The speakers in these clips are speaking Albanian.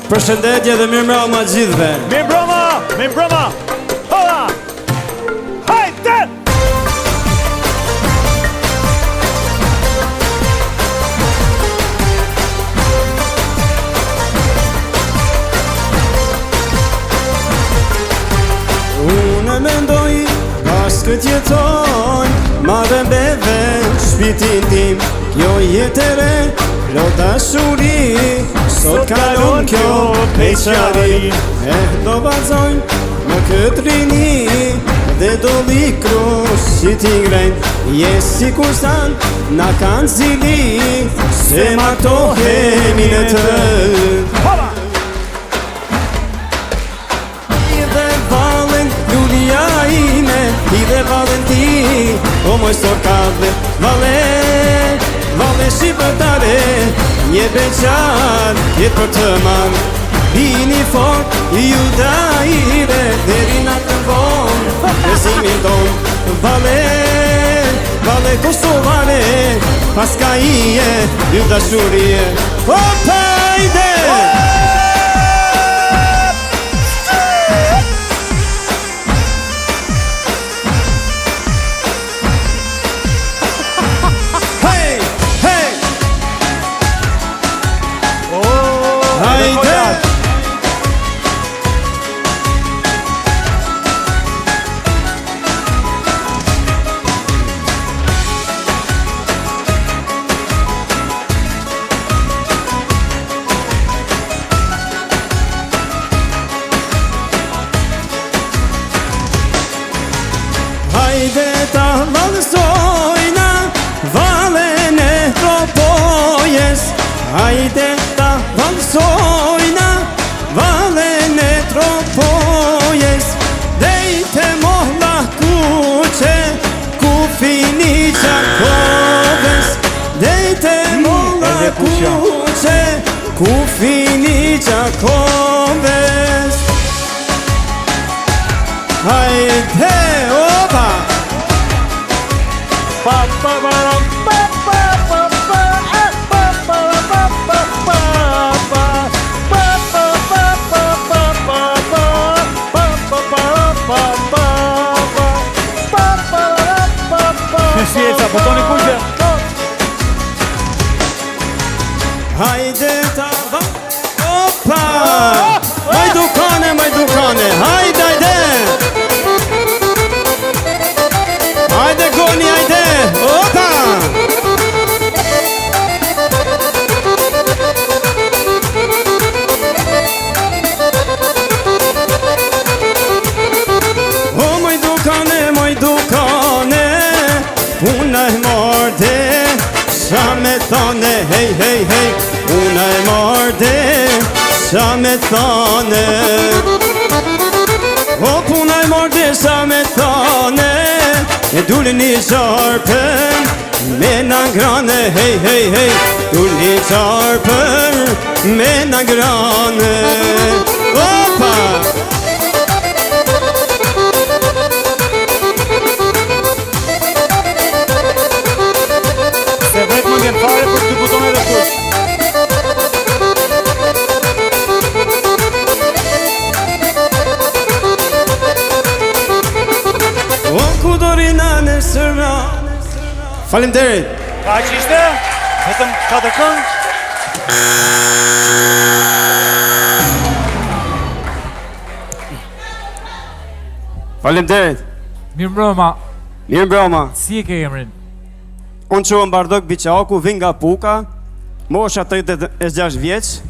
Përshëndetje dhe mirëmbrëma gjithëve. Mirëmbrëma. Hola! Hajde! Unë mendoj, pas këtë jetoj, ma dhe mbeve shpitin tim. Kjo jetë e re, lo dashuri, sot kalon kjo peqari. E do vazhojnë në këtë rini, dhe do likru si t'i ngrejnë. Je si kur san, na kanë zili, se martohemi në të. I dhe valen ti, o moj sorkave, vale shqipëtare, një beqar, jetë për të marë, bini fort, ju daire, deri në të vonë, bezimin tonë, vale kosovare, pas ka ije, ju dashurie, opa ide! Hajde ta valsojna, valen e tropojes. Hajde ta valsojna, valen e tropojes. Dejte mohla kuqe, ku fini qakoves. Dejte mohla kuqe, ku fini qakoves. Hajde, opa! Shqieca, botoni kuqe. Hajde ta va, opa! Majdukane, hajde! Hajde goni, hajde, opa! O majdukane, una e morde, sa me thone, hej, una e morde, sa me thone. O puna e morde, sa me thone, e dulli një qarpën, me në ngrane, hej, dulli një qarpën, me në ngrane. Opa! Se vetë më ngjen fare për të butone dhe kuq. O ku dorina në sëra. Faleminderit. Ka që ishte? Vetëm 4 këngë? Faleminderit. Mirëmbrëma. Si e ke emrin? Unë që Bardok Biqaku, vin nga Puka, mosha 36 vjeç.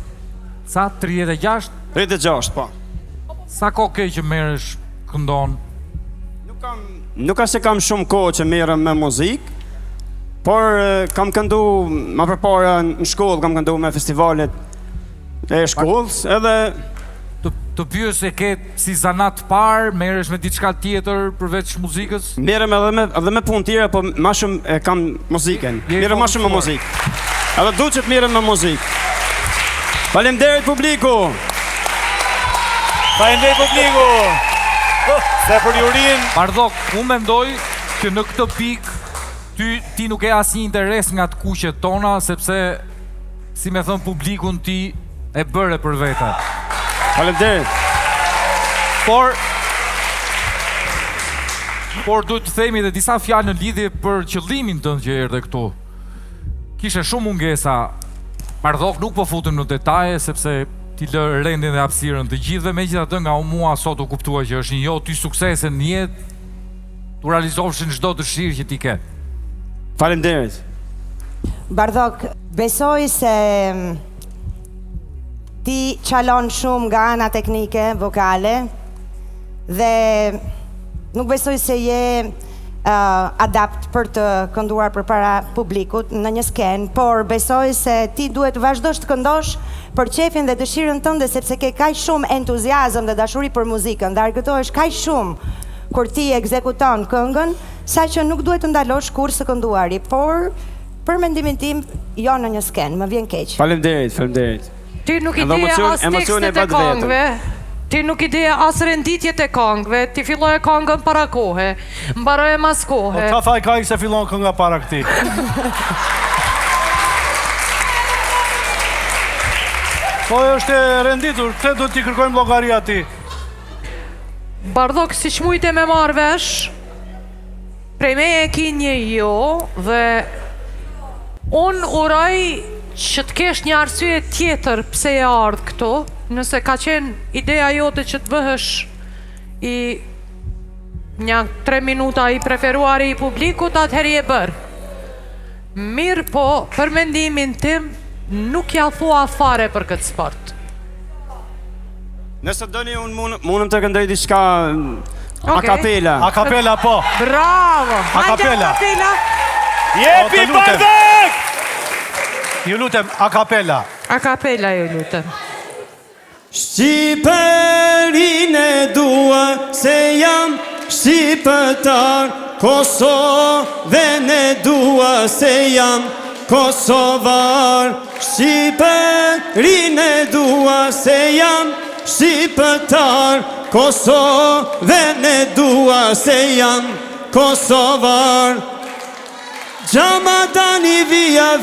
Sa 36? 36, po. Sa ko ke që merresh këndon? Nuk ka se kam shumë kohë që merrem me muzikë, por kam këndu më përpara në shkollë, kam këndu me festivalet e shkollës, edhe Të pyes se ke si zanat parë, merresh me diçka tjetër përveç muzikës? merrem edhe me punë tjera, po më shumë e kam muzikën. Merrem më shumë me muzikë. Edhe duhet që të merrem me muzikë. Faleminderit publiku. Se për jurin. Bardok, unë mendoj që në këtë pikë ti nuk e asnjë interes nga të kuqet tona, sepse si me thon publikun ti e bëre për vete. Faleminderit. Por duhet të themi edhe disa fjalë në lidhje për qëllimin tënd që erdhe këtu. Kishe shumë mungesa. Bardhok nuk po futem në detaje sepse ti lë rendin dhe hapësirën të gjithëve, megjithatë nga mua sot u kuptua që është një jo ty suksese në jetë, tu realizofshin çdo dëshirë që ti ke. Faleminderit. Bardhok, besoj se ti qalon shumë nga ana teknike, vokale, dhe nuk besoj se je adapt për të kënduar përpara publikut në një skenë, por besoj se ti duhet të vazhdosh të këndosh për qefin dhe dëshirën tënde, sepse ke kaq shumë entuziazëm dhe dashuri për muzikën, dhe argëtohesh kaq shumë kur ti ekzekuton këngën, sa që nuk duhet të ndalosh kur së kënduari, por për mendimin tim jo në një skenë, më vjen keq. Faleminderit. Ti nuk i di as tekstet e këngëve. Ti nuk i di as renditjet e këngëve, ti filloj këngën para kohe, mbaroj mas kohe. Ta thaj kaj se fillon kënga para këti. Po është e renditur, pse do t'i kërkojmë llogaria ti? Bardhok, si që mujte me marrë vesh, prej me e ki një jo, dhe unë uroj që të kesh një arsye tjetër pse e ardhë këto, nëse ka qenë ideja jote që të bëhesh i një 3 minuta i preferuari i publikut, atëheri e bërë. Mirë po, për mendimin tim, nuk ja thua fare për këtë sport. Nëse doni unë mundëm të këndoj diçka a cappella. A cappella po. Bravo! A cappella. Jepi Bardhok! Ju lutem, a cappella. A cappella ju lutem. Shqipërinë e dua se jam shqiptar, Kosovën e dua se jam kosovar. Shqipërinë e dua se jam shqiptar, Kosovën e dua se jam kosovar. Gjama tani via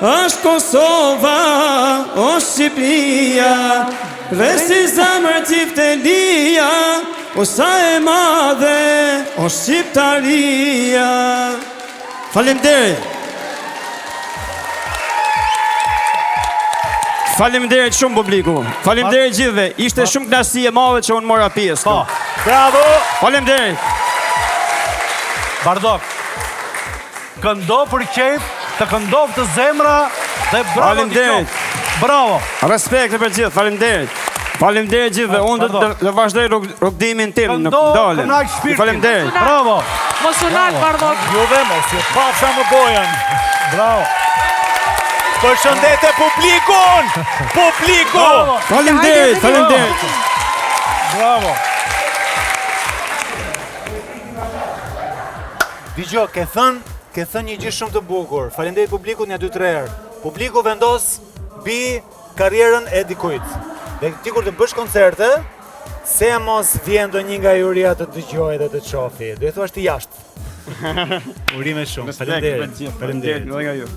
është Kosova, o Shqipëria, dhe si zemër qiftelia, o sa e madhe, o Shqiptaria. Faleminderit. Faleminderit shumë publiku. Faleminderit gjithëve. Ishte shumë kënaqësi e madhe që unë mora pjesë. Po. Bravo. Faleminderit. Bardhok. Këndo për qejf, të këndov të zemra dhe bravo t'i qoftë. Bravo. Respekt për gjithë, faleminderit. Faleminderit gjithëve, unë do vazhdoj rrugtimin tim në dalën. Këndo, kënaq shpirtin. Faleminderit. Bravo. Mos u lak, Bardhok. Juve mos ju pafsha më bojën. Bravo. Përshëndete publikun! Publiku! Faleminderit. Bravo. Digjo, ke thënë një gjë shumë të bukur. Faleminderit publikut një 2-3 herë. Publiku vendos mbi karrierën e dikujt. Dhe ti kur të bësh koncerte, se mos vjen ndonjë nga juria të dëgjojë dhe të shohë. Do i thuash ti jashtë. Urime shumë. Faleminderit. Faleminderit nga ju.